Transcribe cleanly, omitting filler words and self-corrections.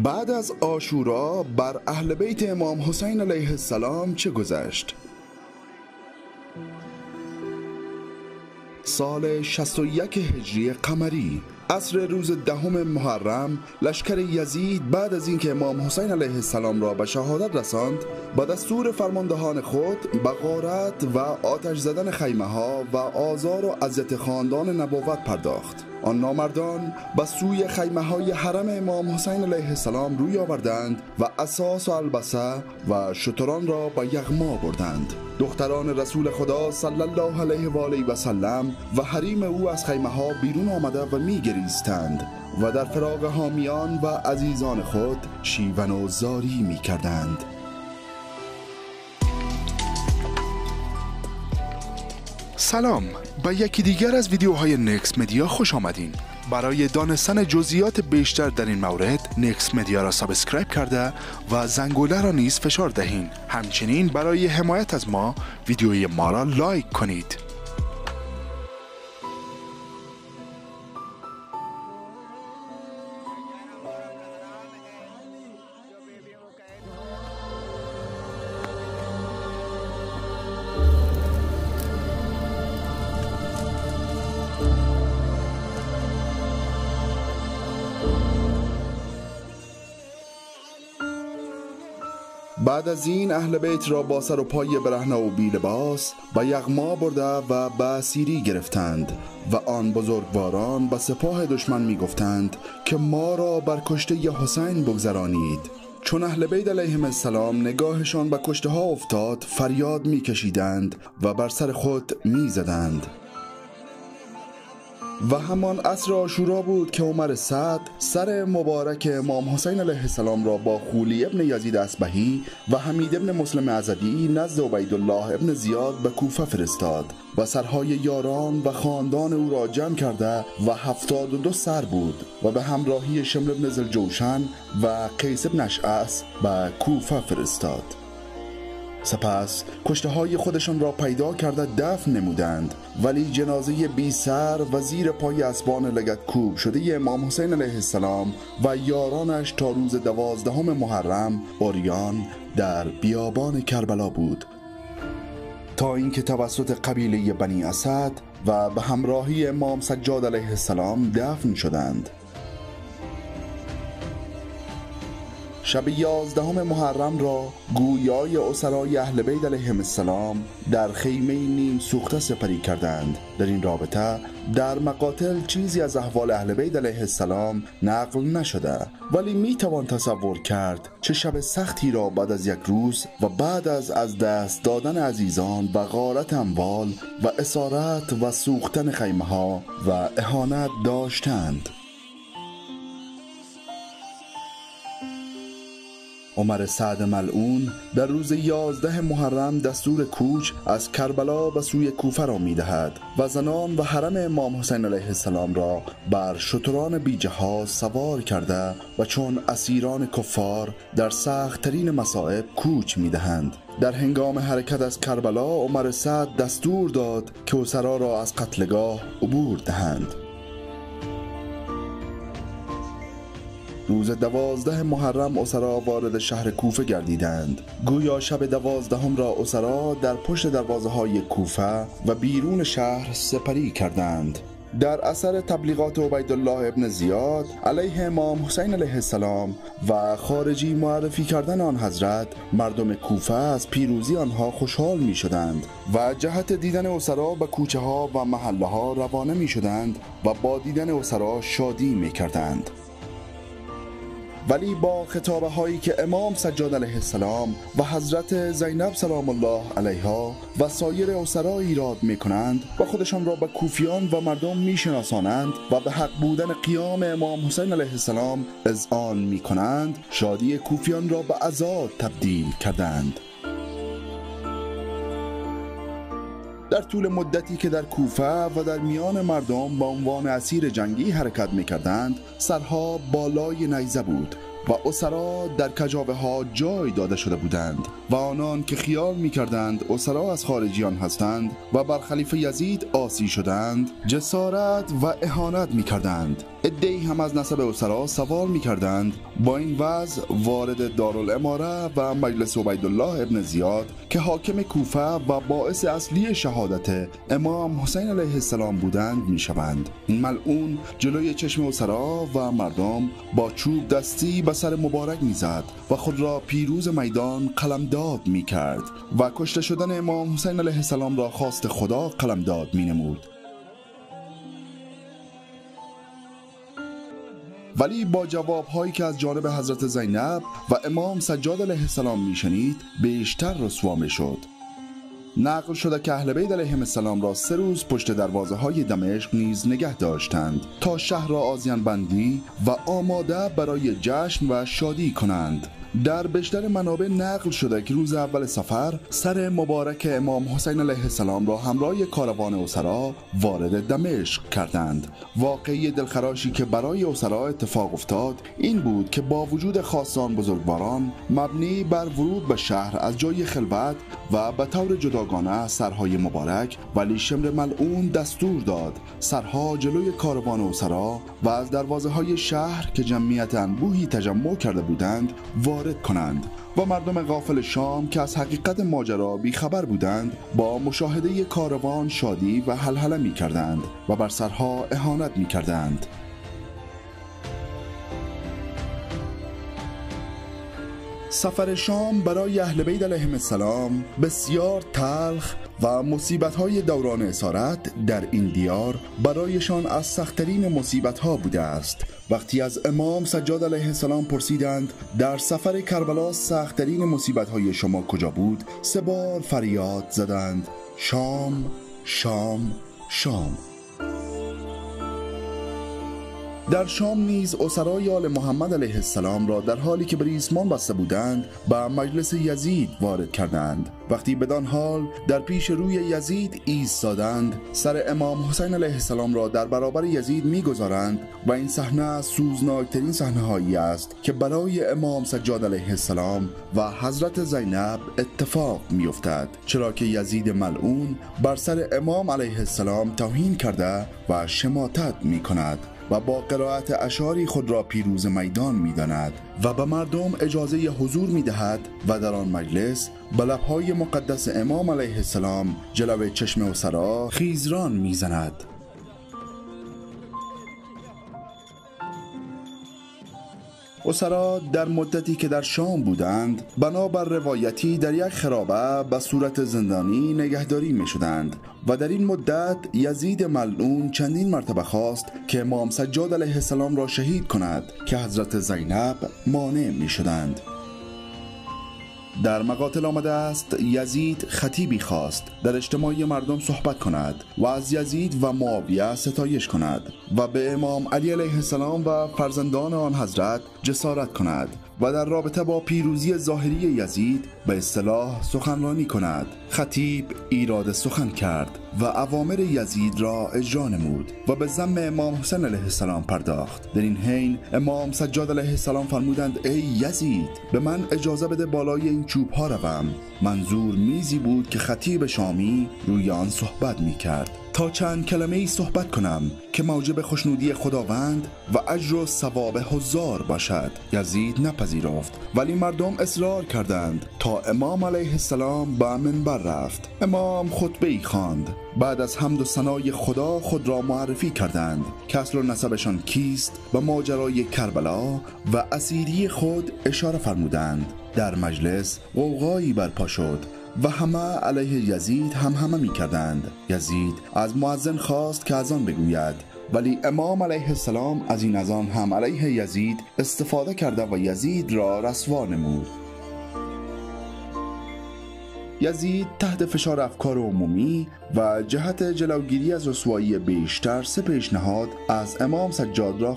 بعد از عاشورا بر اهل بیت امام حسین علیه السلام چه گذشت؟ سال 61 هجری قمری، عصر روز 10 محرم، لشکر یزید بعد از اینکه امام حسین علیه السلام را به شهادت رساند، با دستور فرماندهان خود به غارت و آتش زدن خیمه ها و آزار و اذیت خاندان نبوت پرداخت. آن نامردان به سوی خیمه های حرم امام حسین علیه السلام روی آوردند و اساس و البسه و شتران را به یغما بردند. دختران رسول خدا صلی الله علیه و آله و سلم و حریم او از خیمه ها بیرون آمده و می گریستند و در فراق حامیان و عزیزان خود شیون و زاری می کردند. سلام، به یکی دیگر از ویدیوهای نکس مدیا خوش آمدین. برای دانستن جزئیات بیشتر در این مورد نکس مدیا را سابسکرایب کرده و زنگوله را نیز فشار دهین. همچنین برای حمایت از ما ویدیوی ما را لایک کنید. بعد از این اهل بیت را با سر و پای برهنه و بی لباس به یغما برده و به اسیری گرفتند و آن بزرگواران به سپاه دشمن می گفتند که ما را بر کشته حسین بگذرانید. چون اهل بیت علیهم السلام نگاهشان به کشته ها افتاد، فریاد می کشیدند و بر سر خود می زدند. و همان عصر عاشورا بود که عمر سعد سر مبارک امام حسین علیه السلام را با خولی ابن یزید اصبهی و حمید ابن مسلم ازدی نزد عبیدالله ابن زیاد به کوفه فرستاد و سرهای یاران و خاندان او را جمع کرده و 72 سر بود و به همراهی شمر ابن ذوالجوشن و قیس ابن اشعث به کوفه فرستاد. سپس کشته های خودشان را پیدا کرده دفن نمودند، ولی جنازه بی سر و زیر پای اسبان لگدکوب شده امام حسین علیه السلام و یارانش تا روز 12 محرم عریان در بیابان کربلا بود، تا اینکه توسط قبیله بنی اسد و به همراهی امام سجاد علیه السلام دفن شدند. شب 11 محرم را گویای اسرای اهل بیت علیهم السلام در خیمه نیم سوخته سپری کردند. در این رابطه در مقاتل چیزی از احوال اهل بیت علیه السلام نقل نشده، ولی می توان تصور کرد چه شب سختی را بعد از یک روز و بعد از دست دادن عزیزان و غارت اموال و اسارت و سوختن خیمه ها و اهانت داشتند. عمر سعد ملعون در روز 11 محرم دستور کوچ از کربلا به سوی کوفه را می دهد و زنان و حرم امام حسین علیه السلام را بر شتران بی جهاز سوار کرده و چون اسیران کفار در سخت ترین مصائب کوچ می دهند. در هنگام حرکت از کربلا عمر سعد دستور داد که اسرا را از قتلگاه عبور دهند. روز 12 محرم اسرا وارد شهر کوفه گردیدند. گویا شب 12 را اسرا در پشت دروازه های کوفه و بیرون شهر سپری کردند. در اثر تبلیغات عبیدالله ابن زیاد علیه امام حسین علیه السلام و خارجی معرفی کردن آن حضرت، مردم کوفه از پیروزی آنها خوشحال می شدند و جهت دیدن اسرا به کوچه ها و محله ها روانه می شدند و با دیدن اسرا شادی می کردند. ولی با خطابه هایی که امام سجاد علیه السلام و حضرت زینب سلام الله علیها و سایر اسرا ایراد می کنند و خودشان را به کوفیان و مردم می شناسانند و به حق بودن قیام امام حسین علیه السلام اذعان می کنند، شادی کوفیان را به عزا تبدیل کردند. در طول مدتی که در کوفه و در میان مردم با عنوان اسیر جنگی حرکت می‌کردند، سرها بالای نیزه بود و اسرا در کجاوه ها جای داده شده بودند و آنان که خیال می‌کردند اسرا از خارجیان هستند و بر خلیفه یزید آسی شدند، جسارت و اهانت می‌کردند. عده‌ای هم از نسب اسرا سوال می‌کردند با این وضع وارد دارالاماره و مجلس عبیدالله ابن زیاد که حاکم کوفه و باعث اصلی شهادت امام حسین علیه السلام بودند می‌شوند. این ملعون جلوی چشم اسرا و مردم با چوب دستی به سر مبارک می‌زد و خود را پیروز میدان قلمداد می‌کرد و کشته شدن امام حسین علیه السلام را خواست خدا قلمداد می‌نمود. ولی با جوابهایی که از جانب حضرت زینب و امام سجاد علیه السلام میشنید بیشتر رسوا میشد. نقل شده که اهل بیت علیهم السلام را 3 روز پشت دروازه های دمشق نیز نگه داشتند تا شهر را آذین بندی و آماده برای جشن و شادی کنند. در بیشتر منابع نقل شده که روز اول سفر سر مبارک امام حسین علیه السلام را همراه کاروان اسرا وارد دمشق کردند. واقعی دلخراشی که برای اسرا اتفاق افتاد این بود که با وجود خاصان بزرگواران مبنی بر ورود به شهر از جای خلوت و به طور جداگانه سرهای مبارک، ولی شمر ملعون دستور داد سرها جلوی کاروان اسرا و از دروازه های شهر که جمعیت انبوهی تجمع کرده بودند وارد کنند و مردم غافل شام که از حقیقت ماجرا بیخبر بودند با مشاهده کاروان شادی و هلهله می کردند و بر سرها اهانت می کردند. سفر شام برای اهل بیت علیهم السلام بسیار تلخ و مصیبت‌های دوران اسارت در این دیار برایشان از سخت‌ترین مصیبت‌ها بوده است. وقتی از امام سجاد علیه السلام پرسیدند در سفر کربلا سخت‌ترین مصیبت‌های شما کجا بود، 3 بار فریاد زدند: شام، شام، شام. در شام نیز اسرای آل محمد علیه السلام را در حالی که به ریسمان بسته بودند به مجلس یزید وارد کردند. وقتی بدان حال در پیش روی یزید ایستادند، سر امام حسین علیه السلام را در برابر یزید می‌گذارند و این صحنه از سوزناکترین صحنه‌هایی است که برای امام سجاد علیه السلام و حضرت زینب اتفاق می‌افتد، چرا که یزید ملعون بر سر امام علیه السلام توهین کرده و شماتت می‌کند و با قرائت اشعاری خود را پیروز میدان می‌داند و به مردم اجازه حضور می‌دهد و در آن مجلس به لب‌های مقدس امام علیه السلام جلوه چشم اسرا خیزران می‌زند. اسرا در مدتی که در شام بودند بنابر روایتی در یک خرابه به صورت زندانی نگهداری می شدند و در این مدت یزید ملعون چندین مرتبه خواست که امام سجاد علیه السلام را شهید کند که حضرت زینب مانع می شدند. در مقاتل آمده است یزید خطیبی خواست در اجتماعی مردم صحبت کند و از یزید و معاویه ستایش کند و به امام علی علیه السلام و فرزندان آن حضرت جسارت کند و در رابطه با پیروزی ظاهری یزید به اصطلاح سخنرانی کند. خطیب ایراد سخن کرد و اوامر یزید را اجرا نمود و به ذم امام حسین علیه السلام پرداخت. در این حین امام سجاد علیه السلام فرمودند: ای یزید، به من اجازه بده بالای این چوب ها روم. منظور میزی بود که خطیب شامی روی آن صحبت می کرد تا چند کلمه ای صحبت کنم که موجب خوشنودی خداوند و اجر و ثواب حضار باشد. یزید نپذیرفت، ولی مردم اصرار کردند تا امام علیه السلام به منبر رفت. امام خطبه ای خواند. بعد از حمد و ثنای خدا خود را معرفی کردند که اصل و نسبشان کیست و ماجرای کربلا و اسیری خود اشاره فرمودند. در مجلس غوغایی برپا شد و همه علیه یزید همه می کردند. یزید از مؤذن خواست که اذان بگوید، ولی امام علیه السلام از این اذان هم علیه یزید استفاده کرده و یزید را رسوا نمود. یزید تحت فشار افکار عمومی و جهت جلوگیری از رسوایی بیشتر 3 پیشنهاد از امام سجاد را